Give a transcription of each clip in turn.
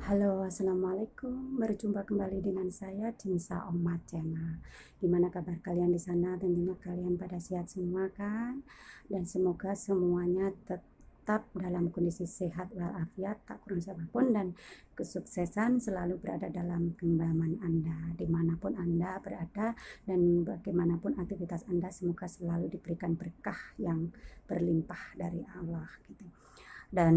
Halo, assalamualaikum. Berjumpa kembali dengan saya Cinsa Omat Channel. Gimana kabar kalian di sana? Tentunya kalian pada sehat semua kan? Dan semoga semuanya tetap dalam kondisi sehat walafiat, tak kurang siapapun, dan kesuksesan selalu berada dalam genggaman Anda, dimanapun Anda berada dan bagaimanapun aktivitas Anda. Semoga selalu diberikan berkah yang berlimpah dari Allah gitu. Dan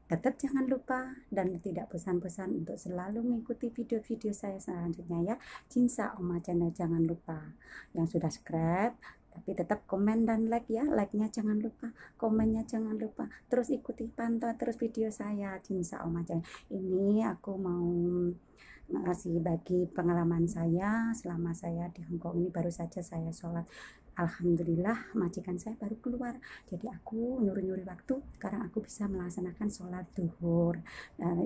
tetap jangan lupa dan tidak pesan-pesan untuk selalu mengikuti video-video saya selanjutnya ya. Cinsa Oma Channel, jangan lupa yang sudah subscribe tapi tetap komen dan like ya. Like-nya jangan lupa, komennya jangan lupa, terus ikuti pantau terus video saya Cinsa Oma Channel. Ini aku mau ngasih bagi pengalaman saya selama saya di Hongkong ini. Baru saja saya sholat, alhamdulillah majikan saya baru keluar, jadi aku nyuri-nyuri waktu. Sekarang aku bisa melaksanakan sholat duhur.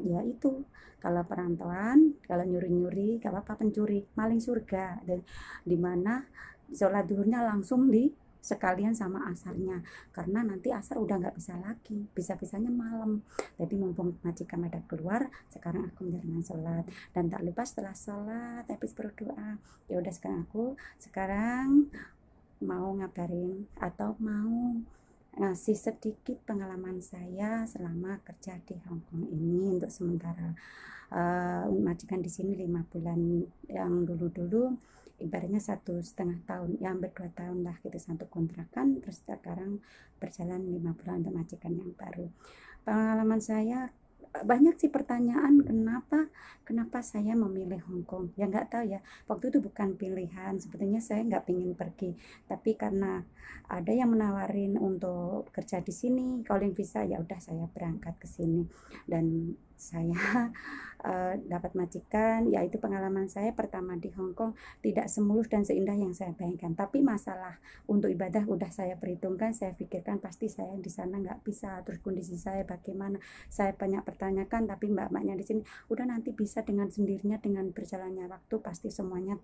Ya itu, kalau perantauan, kalau nyuri-nyuri gak apa-apa, pencuri maling surga. Dan dimana sholat duhurnya langsung di sekalian sama asarnya, karena nanti asar udah nggak bisa lagi, bisa-bisanya malam. Jadi mumpung majikan ada keluar, sekarang aku menjalankan sholat. Dan tak lupa setelah sholat habis berdoa, ya udah sekarang mau ngabarin atau mau ngasih sedikit pengalaman saya selama kerja di Hongkong ini untuk sementara. Majikan di sini 5 bulan, yang dulu ibaratnya 1,5 tahun, ya hampir 2 tahun lah gitu, satu kontrakan. Terus sekarang berjalan 5 bulan untuk majikan yang baru. Pengalaman saya banyak sih pertanyaan, kenapa saya memilih Hongkong. Ya nggak tahu ya, waktu itu bukan pilihan, sebetulnya saya nggak pengen pergi, tapi karena ada yang menawarin untuk kerja di sini, calling visa, ya udah saya berangkat ke sini. Dan saya dapat majikan, yaitu pengalaman saya pertama di Hongkong tidak semulus dan seindah yang saya bayangkan. Tapi masalah untuk ibadah udah saya perhitungkan, saya pikirkan pasti saya di sana nggak bisa. Terus kondisi saya bagaimana, saya banyak pertanyakan, tapi mbak-mbaknya di sini udah nanti bisa dengan sendirinya, dengan berjalannya waktu pasti semuanya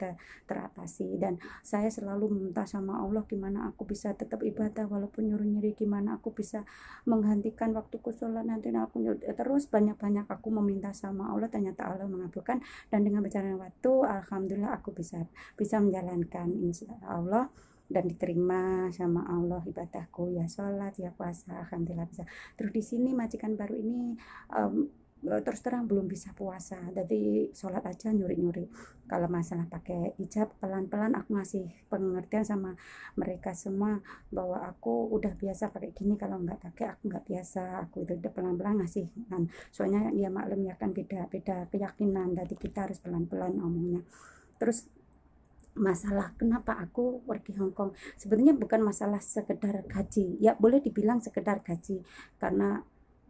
teratasi. Dan saya selalu minta sama Allah, gimana aku bisa tetap ibadah walaupun nyuri-nyuri, gimana aku bisa menghentikan waktuku sholat nanti aku. Terus banyak-banyak aku meminta sama Allah, ternyata Allah mengabulkan. Dan dengan berjalannya waktu, alhamdulillah aku bisa menjalankan insya Allah, dan diterima sama Allah ibadahku, ya sholat ya puasa, alhamdulillah bisa. Terus di sini majikan baru ini terus terang belum bisa puasa, jadi sholat aja nyuri-nyuri. Kalau masalah pakai hijab, pelan-pelan aku ngasih pengertian sama mereka semua bahwa aku udah biasa pakai gini, kalau nggak pakai aku nggak biasa. Aku itu udah pelan-pelan ngasih kan, soalnya ya maklum ya kan, beda-beda keyakinan, jadi kita harus pelan-pelan omongnya. Terus masalah kenapa aku pergi Hongkong, sebenarnya bukan masalah sekedar gaji, ya boleh dibilang sekedar gaji, karena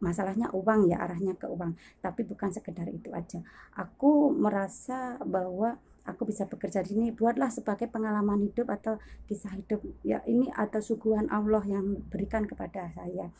masalahnya uang, ya arahnya ke uang, tapi bukan sekedar itu aja. Aku merasa bahwa aku bisa bekerja di sini buatlah sebagai pengalaman hidup atau kisah hidup, ya ini atau suguhan Allah yang berikan kepada saya.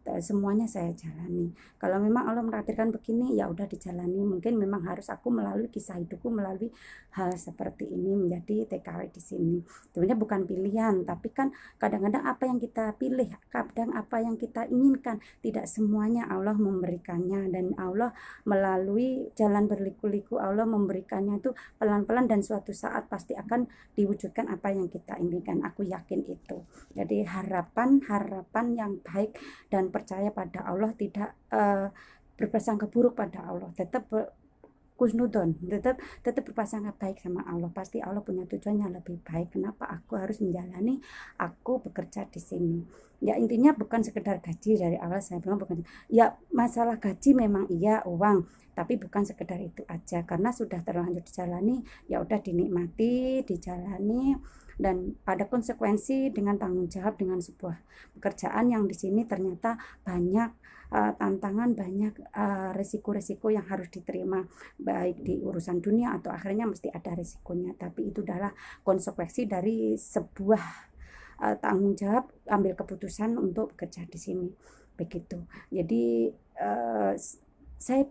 Semuanya saya jalani. Kalau memang Allah menakdirkan begini, ya udah dijalani. Mungkin memang harus aku melalui kisah hidupku, melalui hal seperti ini menjadi TKW di sini. Sebenarnya bukan pilihan, tapi kan kadang-kadang apa yang kita pilih, kadang apa yang kita inginkan, tidak semuanya Allah memberikannya. Dan Allah melalui jalan berliku-liku, Allah memberikannya itu pelan-pelan, dan suatu saat pasti akan diwujudkan apa yang kita inginkan. Aku yakin itu. Jadi harapan yang baik dan percaya pada Allah, tidak berprasangka buruk pada Allah, tetap kusnudon, tetap berprasangka baik sama Allah. Pasti Allah punya tujuan yang lebih baik. Kenapa aku harus menjalani, aku bekerja di sini, ya intinya bukan sekedar gaji. Dari awal saya bilang bukan, ya masalah gaji memang iya uang, tapi bukan sekedar itu aja, karena sudah terlanjur dijalani, ya udah dinikmati, dijalani. Dan ada konsekuensi dengan tanggung jawab dengan sebuah pekerjaan yang di sini ternyata banyak tantangan, banyak resiko-resiko yang harus diterima, baik di urusan dunia atau akhirnya mesti ada resikonya. Tapi itu adalah konsekuensi dari sebuah tanggung jawab, ambil keputusan untuk bekerja di sini, begitu. Jadi saya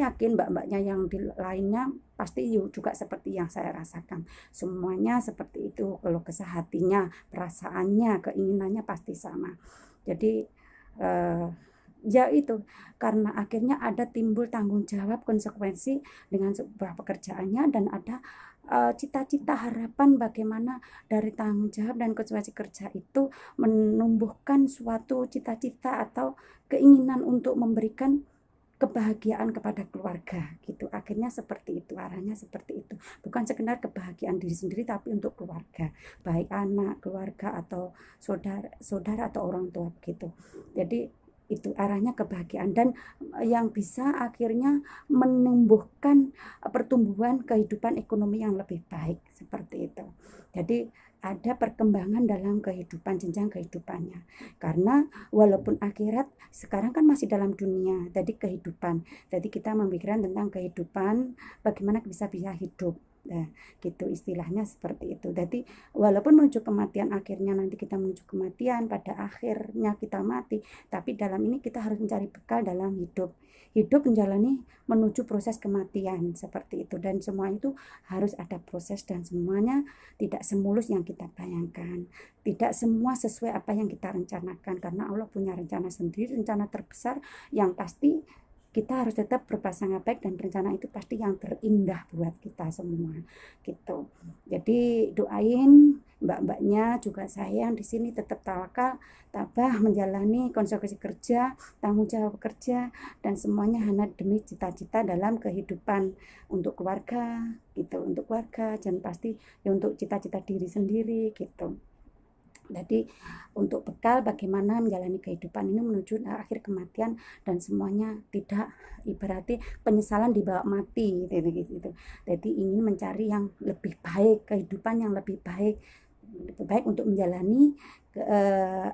yakin mbak-mbaknya yang di lainnya pasti juga seperti yang saya rasakan. Semuanya seperti itu, kalau kesah hatinya, perasaannya, keinginannya pasti sama. Jadi ya itu, karena akhirnya ada timbul tanggung jawab konsekuensi dengan sebuah pekerjaannya, dan ada cita-cita harapan bagaimana dari tanggung jawab dan konsekuensi kerja itu menumbuhkan suatu cita-cita atau keinginan untuk memberikan kebahagiaan kepada keluarga gitu. Akhirnya seperti itu, arahnya seperti itu, bukan sekedar kebahagiaan diri sendiri tapi untuk keluarga, baik anak, keluarga, atau saudara atau orang tua gitu. Jadi itu arahnya kebahagiaan, dan yang bisa akhirnya menumbuhkan pertumbuhan kehidupan ekonomi yang lebih baik seperti itu. Jadi ada perkembangan dalam kehidupan, jenjang kehidupannya, karena walaupun akhirat sekarang kan masih dalam dunia, jadi kehidupan, jadi kita memikirkan tentang kehidupan, bagaimana bisa hidup. Nah, gitu istilahnya seperti itu. Jadi walaupun menuju kematian, akhirnya nanti kita menuju kematian, pada akhirnya kita mati, tapi dalam ini kita harus mencari bekal dalam hidup. Hidup menjalani menuju proses kematian seperti itu, dan semua itu harus ada proses, dan semuanya tidak semulus yang kita bayangkan, tidak semua sesuai apa yang kita rencanakan, karena Allah punya rencana sendiri, rencana terbesar yang pasti kita harus tetap berprasangka baik, dan rencana itu pasti yang terindah buat kita semua gitu. Jadi doain mbak-mbaknya juga, saya yang di sini tetap tawakal, tabah menjalani konsekuensi kerja, tanggung jawab kerja, dan semuanya hanya demi cita-cita dalam kehidupan untuk keluarga gitu, untuk keluarga, dan pasti ya untuk cita-cita diri sendiri gitu. Jadi untuk bekal bagaimana menjalani kehidupan ini menuju akhir kematian, dan semuanya tidak ibaratnya penyesalan dibawa mati gitu. Jadi ingin mencari yang lebih baik, kehidupan yang lebih baik untuk menjalani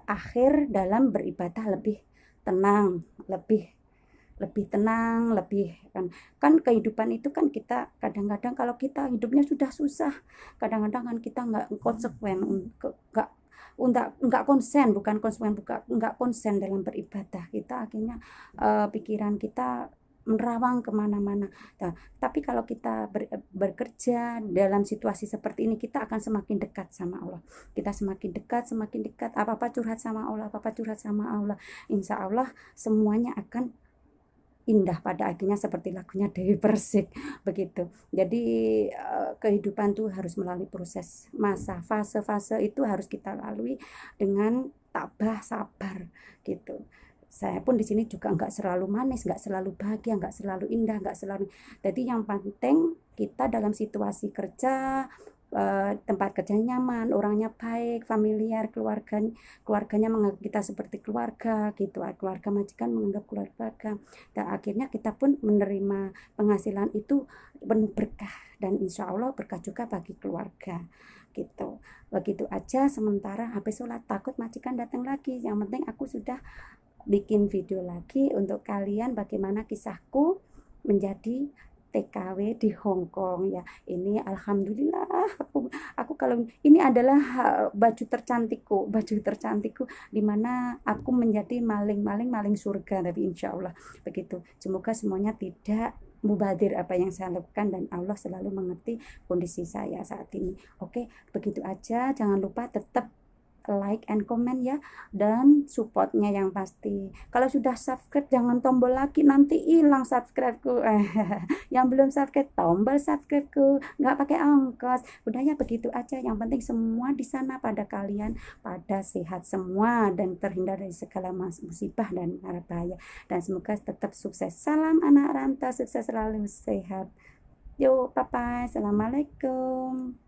akhir dalam beribadah lebih tenang, lebih tenang, lebih kan kehidupan itu kan kita kadang-kadang kalau kita hidupnya sudah susah, kadang-kadang kan kita nggak konsekuen, nggak konsen, bukan konsekuen, nggak konsen dalam beribadah, kita akhirnya pikiran kita menerawang kemana-mana. Nah, tapi kalau kita bekerja dalam situasi seperti ini, kita akan semakin dekat sama Allah. Kita semakin dekat, apa-apa curhat sama Allah, Insya Allah semuanya akan indah pada akhirnya, seperti lagunya Dewi Persik begitu. Jadi kehidupan tuh harus melalui proses, masa fase-fase itu harus kita lalui dengan tabah sabar gitu. Saya pun di sini juga nggak selalu manis, nggak selalu bahagia, nggak selalu indah, nggak selalu. Jadi yang penting kita dalam situasi kerja, tempat kerjanya nyaman, orangnya baik, familiar, keluarganya menganggap kita seperti keluarga gitu, keluarga majikan menganggap keluarga, dan akhirnya kita pun menerima penghasilan itu penuh berkah, dan insya Allah berkah juga bagi keluarga gitu. Begitu aja sementara, habis sholat takut majikan datang lagi. Yang penting aku sudah bikin video lagi untuk kalian bagaimana kisahku menjadi TKW di Hong Kong ya. Ini alhamdulillah aku kalau ini adalah baju tercantikku dimana aku menjadi maling surga, tapi insya Allah begitu. Semoga semuanya tidak mubadir apa yang saya lakukan, dan Allah selalu mengerti kondisi saya saat ini. Oke, begitu aja. Jangan lupa tetap like and comment ya, dan supportnya yang pasti. Kalau sudah subscribe jangan tombol lagi, nanti hilang subscribeku. Yang belum subscribe tombol subscribeku, nggak pakai ongkos. Udah ya, begitu aja. Yang penting semua di sana pada kalian pada sehat semua, dan terhindar dari segala musibah dan mara bahaya, dan semoga tetap sukses. Salam anak rantau, sukses selalu, sehat. Yo, bye bye, assalamualaikum.